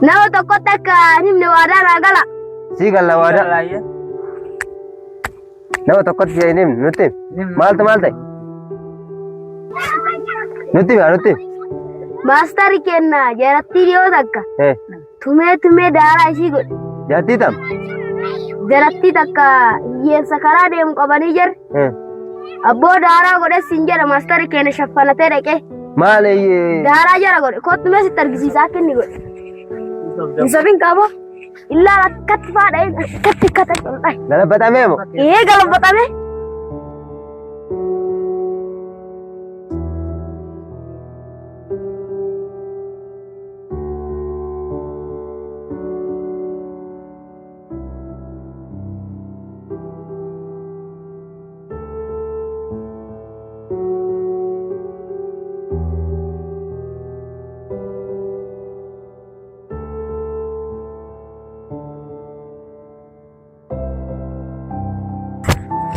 Nama tokko takka nimni waadaa naa gala. Si galla waadaa. Nama tokkotti si nimni nutti maal ta'e? Nutti. Maastari kenna jaratti dhiyoo takka. Tumee daaraa ishii godhe. Jaatti tam? Jaratti takka hiyyeessa karaa deemu qabanii jirre. Abboo daaraa godhe siin jedha maastari kenna shaffanatee dhaqee. Maal daaraa jara godhe kottumee sitti argisiisaa kenni godhe. Isabin kabo illa rakkatti faadha rakkatti kataa galabbatame mo galabbatame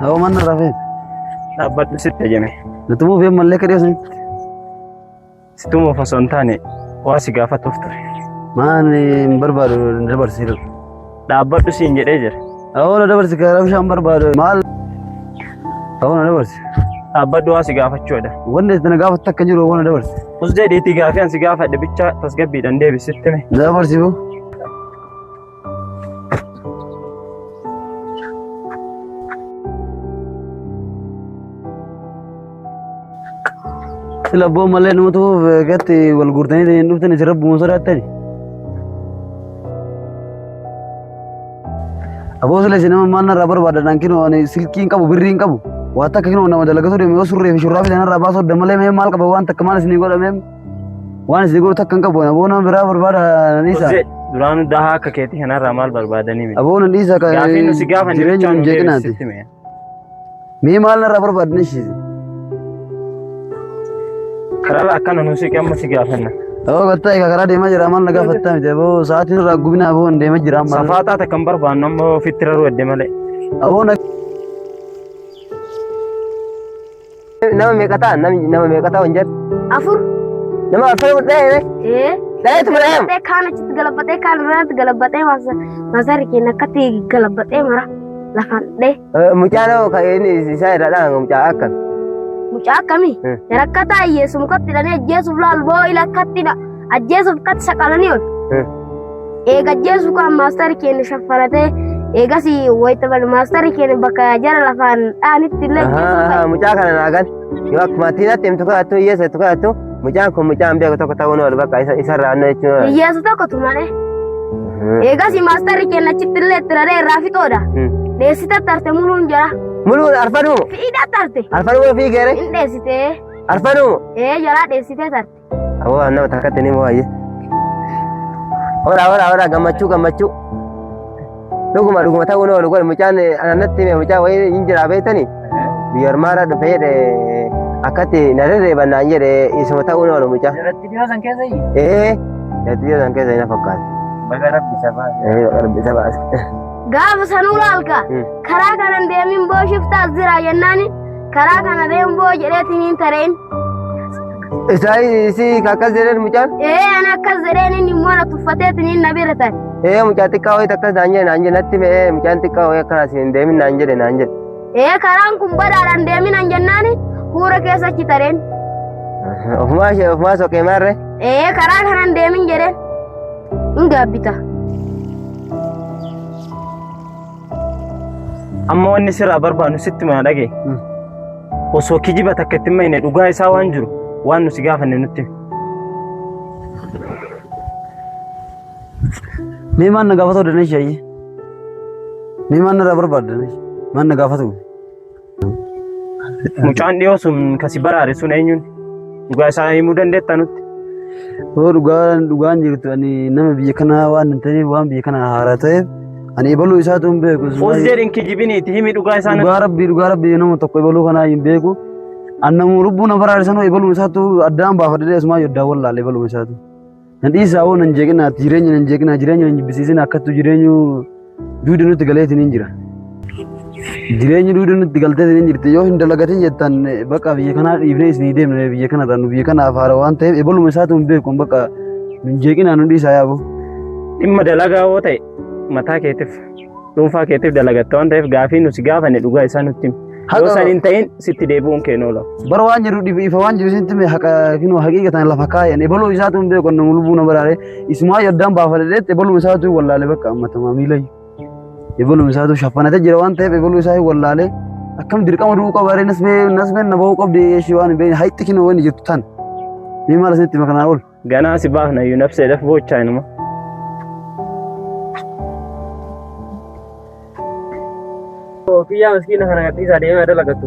Aku mana Rafiq? Dhaabbattu sitti ajame. Nutumuu fi ammallee kadhee sun. Situma osoo hin taane waa si gaafatuuf ture. Maani barbaadu dabarsiiru. Dhaabbadhu siin jedhee jira. Awwaala dabarsi karaa bishaan barbaadu maal? Awwaala dabarsi. Dhaabbadhu waa si gaafachuudha. Wanni itti na gaafatu akka jiru awwaala dabarsi. Us jedhiitii gaafii an si gaafadhe bicha tasgabbiidhaan deebisitti mee. Dabarsiifu. Sila boo malee namatu gatti wal guurtanii dhuftanii si rabbu muusoo dhaattani. Aboo sila isin nama maal narraa barbaadan kinu ani silkiin qabu birriin qabu waa takka kinu nama dalagatu deeme yoo surree fi shurraa fi sanarraa baasoo damalee mee maal qaba waan takka maal isinii godhame waan isinii godhu takka hin qabu aboo nama biraa barbaada niisa. Duraanuu daha akka keetii kanarraa maal barbaadanii miti. Aboo nan dhiisa gaafii nu si gaafanne jireenya hin jeeqinaati. Mee maal narraa barbaadan ishiisi. Karaa akkana nu si qamma si gaafanna. Oo gatta karaa deemaa jira maal na gaafattaa miti aboo sa'aatiin irraa gubina aboo deemaa jira amma. Safaataa takka hin barbaannu amma ofitti raruu edde malee. Aboo nama meeqataa nama meeqataa hin jedhu. Afur. Nama afur mudhee Dayatu mudhee. Teh kaan achitti galabbatee kaan irratti galabbatee maasarri keenya akkatti galabbatee mara lafaan dhee. Mucaan inni isaa irraa mucaa akkam. Mucaa akkamii? Rakkata hiyyeessu mukatti hidhanii ajjeesuuf laalboo ila akkattidha. Ajjeesuuf akkatti saqalanii ol. Eega ajjeesu kan maastari keenya shaffalatee eegas wayita maastari keenya bakka jara lafaan dhaanitti illee ajjeesuuf. Mucaa kana naagan yoo akkuma tiinatti himtu kadhattu hiyyeessa itti kadhattu mucaan kun mucaan beeku tokko ta'uun ol bakka isarraa annoo jechuudha. Hiyyeessu tokkotu malee. Eegas maastari keenya achitti illee itti raree irraa fixoodha. Deessite tarte muluun jira. Muluun arfanu. Fiidhaa tarte. Arfanu fi geere. Hin deessitee. Arfanu. Jalaa deessitee tarte. Awwa nama takkatti ni moo'ayye. Ora gammachuu. Dhuguma ta'uun oolu godhe mucaan ananatti hime mucaa wayii hin jira beektanii. Biyya ormaadhaa dhufee akkatti na rarreeban naan jedhe isuma ta'uun oolu mucaa. Jaratti dhiyoo san keessa yii? Jaratti dhiyoo san keessa hin fakkaatu. Baga rabbi isa baase. Gaafa sanuu laalka karaa kanan deemin boo shiftaa jira jennaani karaa kana deemu boo jedheetiin hin tareen. Isi akkas jedheen mucaan? Ani akkas jedheen inni immoo na tuffateetiin hin na bira ta'e. Mucaa xiqqaa wayii takkas naan jedhe natti mee mucaan xiqqaa wayii akkanas hin deemin naan jedhe. Karaan kun badaadhaan deemin an jennaani huura keessa achi tareen. Ofumaa soqee maarree? Karaa kanan deemin jedheen hin gaabbita. Amma wanni sirraa barbaannu sitti maa dhagee osoo kijiba takka itti mayne dhugaa isaa waan jiru waan nusi gaafanne nutti. Mee maal na gaafatu dandeessi ayye? Mee maal narraa barbaadda dandeessi? Maal na gaafatu? Mucaan dhiyoo sun kasi baraare sun eenyuun dhugaa isaa himuu dandeetta nutti. Dhugaan jirtu ani nama biyya kanaa waan hin ta'eef waan biyya kana haaraa ta'eef ani ebaluu isaatu hin beeku. Os jedhin kijibiniiti himi dhugaa isaa nutti. Dhugaa rabbii nama tokko ebaluu kanaa hin beeku. Annamu lubbuu na baraarisanuu ebaluu isaatu addaan baafadhee asumaa yoddaa wallaalee ebaluu isaatu. Nan dhiisaa hoo nan jeeqinaa jireenya nan jeeqinaa jireenya nan jibbisiisin akkattu jireenyu duudi nutti galeetiin hin jira. Jireenyi duudi nutti galteetiin hin jirti yoo hin dalagatin jettan bakka biyya kanaa dhiifnee isinii deemne biyya kanarraa nu biyya kanaaf haara waan ta'eef ebaluma isaatu hin beeku bakka nun jeeqinaa nu dhiisaa yaabu. Dhimma dalagaa yoo ta'e mataa keetiif dhuunfaa keetiif dalagatta waan ta'eef gaafii nuti gaafanne dhugaa isaa nutti himi. Yoo san hin ta'in sitti deebi'uun kee noola. Bara waan jiru ifa waan jiru sitti mee haqiiqatan lafa kaayan ebaluu isaatu hin beeku nama lubbuu na baraare isumaa yoddaan baafadhee ebaluma isaatu wallaalee bakka ammatamaa miilayyu. Ebaluu isaatu shaffanatee jira waan ta'eef ebaluu isaa wallaalee akkam dirqama du'uu qabaaree nasmeen na bahuu qabdi ishee waan hin beekne hayitti kinoo waan jirtu tan. Mee maal isinitti makanaa ol? Ganaa si baafna iyyuu nafseedhaaf boochaa inuma. Kiyyaa miskiina kana gadhiisaa deemaa dalagattu.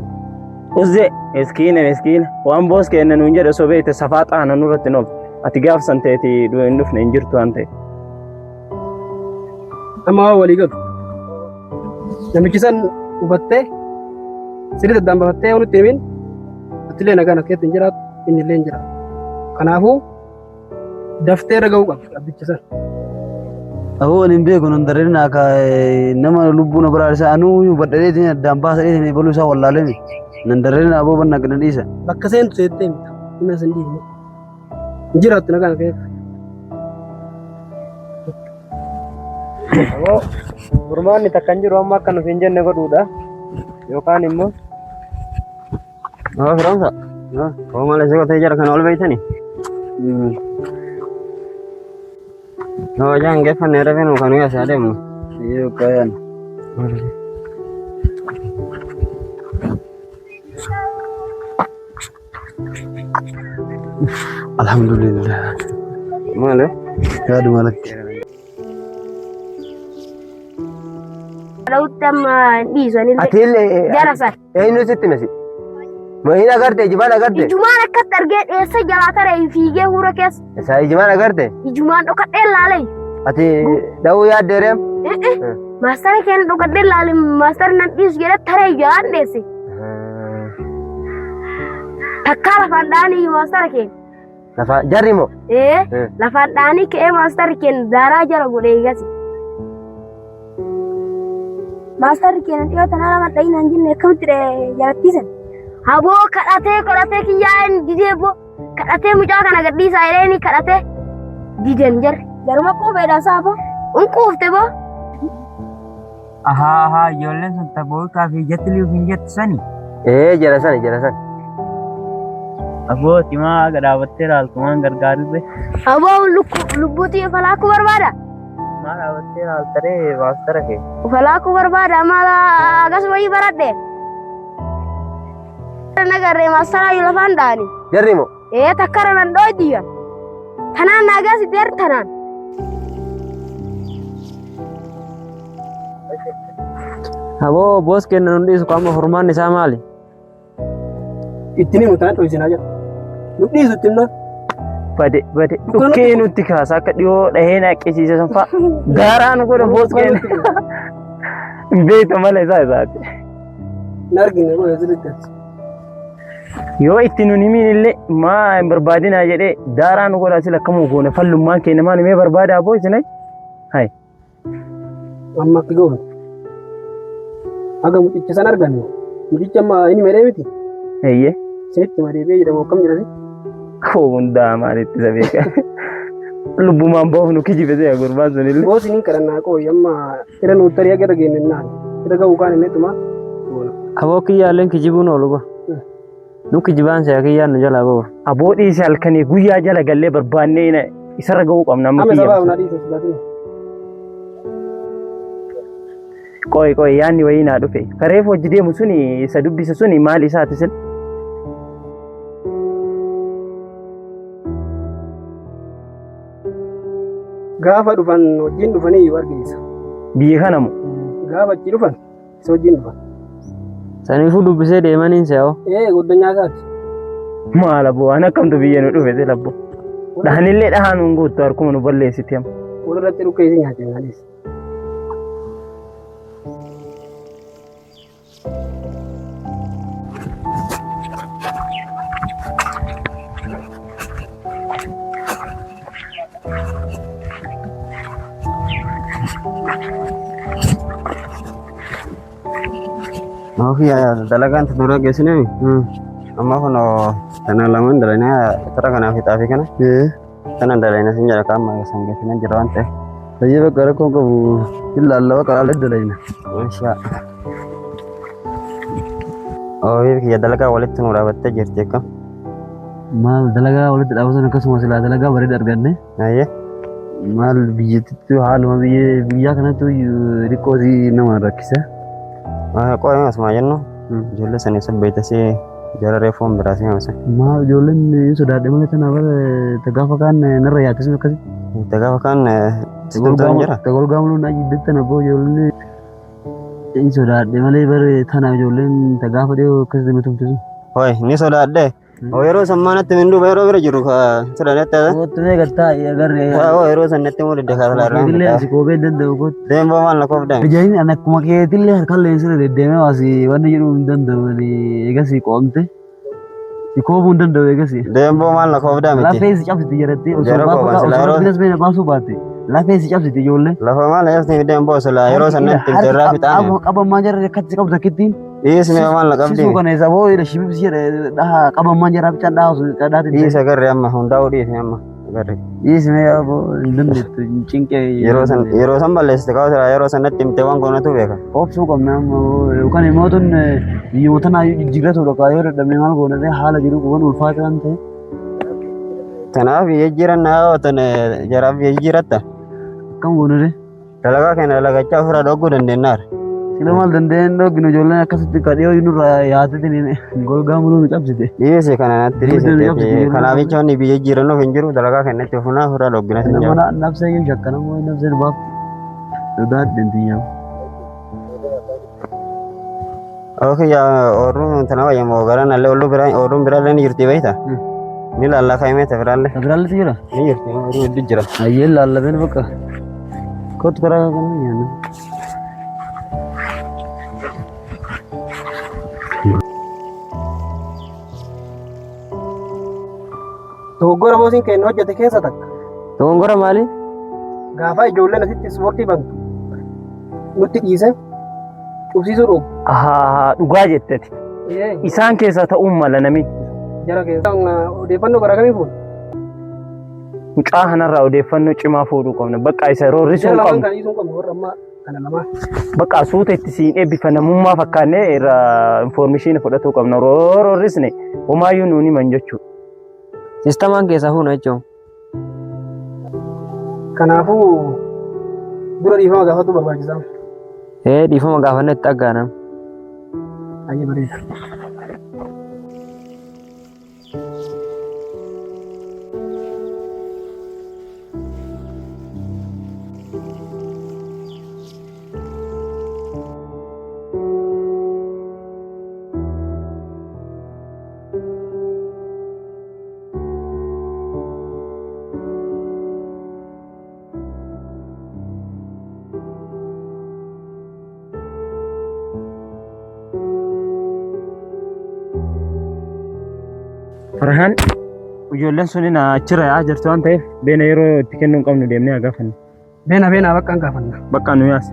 Uzzee miskiina waan boos kenna nuun jedhe osoo beekte safaa xaana nurratti noof ati gaafsan ta'eeti du'e hin dhufne hin jirtu waan ta'e. Amma waa walii galu. Namichi san hubattee sirrii daddaan baafattee nutti himin atilee nagaan akkeetti hin jiraatu inni illee hin jiraatu. Kanaafuu daftee dhaga'uu qabdi abbicha san. Aboo ani hin beeku nan dareen akka nama lubbuu na baraarisa anuu hubadhaleetiin addaan baasadheetiin ebaluu isaa wallaalee nan dareen aboo banna gana dhiisa. Bakka seentu seettee mita hima san dhiifne hin jiraattu nagaan akkeetti. Aboo gurmaanni takkan jiru amma akka nuti hin jenne godhuudha yookaan immoo. Firoomsa hoo malee si qotee jara kana ol beeytani. Yoo jaan geeffannee rafinu kan nuyi asii adeemnu. Yoo kaayaan. Alhamdulillah. Maale? Yaadu malatti. Lautam dhiisanii Atiillee jarasan. eenyu sitti mesi? Mahin agarte ijibaan agarte? Ijumaan akkatti argee dheessa jalaa taree fiigee hura keessa. Isaa ijibaan agarte? Ijumaan dhokadhee laalee. Ati da'uu yaaddeereem? Maastara keenya dhokadhee laalee maastara nan dhiisu jedhee taree jalaan dheesse. Takkaa lafaan dhaanii maastara keenya. Lafaan jarri moo? Lafaan dhaanii ka'ee maastara keenya daaraa jala godhee eegasi. Maastara keenya dhiyoo tanaa lama dhayin hanjinne akkamitti jalattiisan? Haboo kadhatee kiyyaan didee boo kadhatee mucaa kana gadhiisaa jedhanii kadhatee diden jarri. Jaruma quufeedha saafoo. Unquufte boo. Ahaa ijoolleen sun taboo kaafii jetti liif hin jettu sani. Jala sani. Abbootii maa gadhaabattee raaltumaan gargaarre. Haboo lubbuutii falaakuu barbaada. Maa dhaabattee raaltaree maastara kee. Falaakuu barbaada maala akkasuma wayii baradhe. Nagarree maastara yoo lafaan dhaani. Jarri moo? Takkara nan dhoodiyyan. Tanaan naagaasi deer tanaan. Aboo boos kenna nun dhiisu qaama hormaan isaa maali? Ittini mutaan dho'isinaa jira. Nu dhiisu ittimna. Bade dhukkee nutti kaasa akka dhiyoo dhahee naqqisiise san fa'a daaraan godha boos kenna. Beekta malee isaati. Nargine godhe sirriitti. Yoo itti nun himin illee maa hin barbaadinaa jedhee daaraan godha sila akkamuu goone fallummaan keenya maan himee barbaadaa boo isinay? Hai. Amma akka goone. Aga mucicha san argannu. Mucicha amma inni medhee miti. Eeyyee. Sinitti madeebee jedhamu akkam jedhani? Koo hundaa maalitti isa beeka. Lubbumaan boofnu kijibe ta'e gurbaan sun illee. Boos inni kadhannaa qooyi amma ira nuti tarii agarra geennennaan. Ira ga'uu kaan inni tuma. Aboo kiyyaaleen kijibuun oolu ba. Nu kijibaan si'a kiyyaan nu jalaa ba'u. Aboo dhiise halkanii guyyaa jala gallee barbaannee isarra ga'uu qabna amma kiyya. Amma sabaa humnaa dhiise silaatiin. Qoy yaanni wayii naa dhufe. Kareef hojii deemu suni isa dubbisa suni maal isaati sil? Gaafa dhufan wajjin dhufanii iyyuu argisiisa. Biyya kana moo? Gaafa achi dhufan isa wajjin dhufan. Saniifuu dubbisee deemaniin se'oo. Guddinyaa isaati. Maal abbo waan akkamtu biyya nu dhufe si labbo. Dhahanillee dhahaan hun guuttu harkuma nu balleessiti amma. Walirratti dhukkeessi nyaate maalis. Oke ya, dalagan tudura gesine. Amma kono tanah lamun dalanya tara kana fitafi kana. Tanah dalanya sinjara kama sangesine jerawante. Saya bakal kau kabu illa Allah bakal ada dalanya. Masya. Oh iya dalaga walit tumura batte jirte kam. Mal dalaga walit awsan kasuma sila dalaga bari darganne. Iya. Mal bijit tu hal ma biya kana tu rikozi nama rakisa. Kok yang asma jenno? Jolle sani sabbaita si jara reform berasi masa. Ma jolle sudah ada mulai tanah tegafakan nerayatis makasih. Tegafakan tegol gamlu na jiddet tanah bo jolle. Ini sudah ada mulai ber tanah jolle tegafa dia kasih metum tu. Hoi, ini sudah ada. Oh ero samana temendu bayro bere jiru ka sudah ada. Oh tu me kata agar oh ero sanne temu de dekha la ram. Dille si ko be den de ko. Dembo man la ko dem. Jadi anak kuma ke dille kalle sire de deme wasi wanne jiru den de ni egasi komte. Si ko bun den de egasi. Dembo man la ko dem. La face chapsi ti jarate. Jara ko ba sala ero. Business me basu bate. La face chapsi ti jolle. La fa man la yasti dembo sala ero sanne tim jara fitane. Aba majar katti kab zakitin. Is me man la kabdi. Sisu kana sabo ida shibib sire dah kaba manjara bicha dah kadati. Is agar amma honda udi amma. Agar. Is me abo dende chinke Yero san balle ka sala ero sanne tim te wan kono tu beka. Opsu kam nam ukane motun yutana jigrato do ka yoro damne mal gona de hala jiru gon ulfatan te. Tanaf yejiran na otane jarab yejirata. Kam gona de. Dalaga kana dalaga chafra dogu dendenar. Silamal denden do gino jolle akasiti kadiyo yunu yaate tini gol gamulu chapsite. Yes kana natri se kana vichoni biye jirano finjuru dalaga kana tefuna hura logna sinja. Mana nafsa yu jakkana mo nafsa bab. Udah dentinya. Oke ya orun tanawa ya mo garan alle ollu bira orun bira len yirti baita. Ni la alla khaime te biralle. Tabral tira. Ni yirti orun dijra. Ayel alla ben baka. Kot kara kan ya. Dogoggora boosiin kennu hojjete keessa takka. Dogoggora maali? Gaafa ijoolleen asitti ispoortii bantu nutti dhiise dhugsiisuu dhugu. Dhugaa jetteti. Isaan keessa ta'uun mala namichi. Jara keessa odeeffannoo gara kamii fuudha? Mucaa kanarraa odeeffannoo cimaa fuudhuu qabna. Bakka isa roorrisuu qabna. Bakka suuta itti siin eebbifa namummaa fakkaannee irraa infoormeeshinii fudhatuu qabna. Roorrisne homaayyuu nuuni man jechuudha. Sisteemaan keessa fuuna jechuun. Kanaafuu dura dhiifama gaafatu barbaachisaa. Dhiifama gaafanne itti aggaanam. Ayyee bareeda. Farhan ijoolleen suni na achirra yaa jirtu waan ta'eef beena yeroo itti kennuu hin qabnu deemnee haa gaafannu. Beena bakka hin gaafanna. Bakka nu yaas.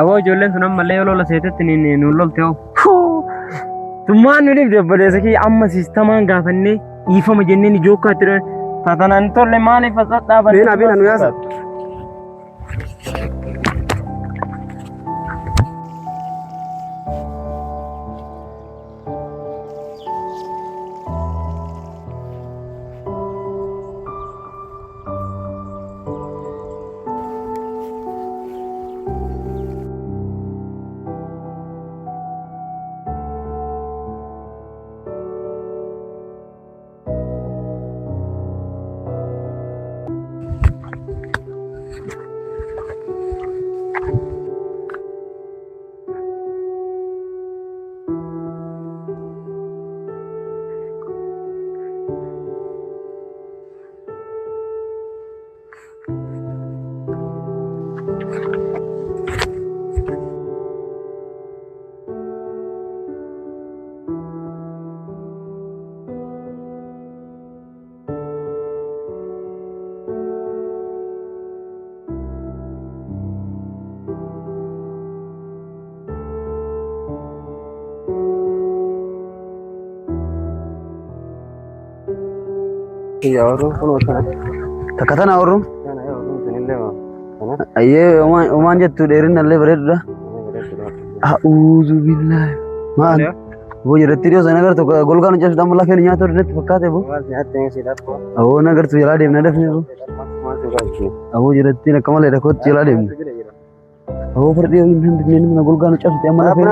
Awoo ijoolleen sun ammallee yoo lola seetetti nuun lolte hoo. Tummaan nu dhibde obboleessa kiyya amma siistamaan gaafannee dhiifama jenneen ijookkaa itti dhoon tatanaan tolle maaliif as dhaabanne. Beena nu yaasa. kiyya warroon kun osoo Takka tana warrum. kana warroon sunillee kana Ayyee homaan jettu dheerinallee bareedudha. A'uuzu billahi. Maal? Boo jirratti dhiyoo sana agartu golgaan hojjetu amma lafeen nyaata irratti fakkaate boo. waan nyaatti si dhaqoo Awoo na agartu jalaa deemna dafne boo. maaltu gaafii Awoo jirratti akka malee dhakkootti jalaa deemna. Awoo fardii hin dandeenye mana golgaan hojjetu amma lafeen.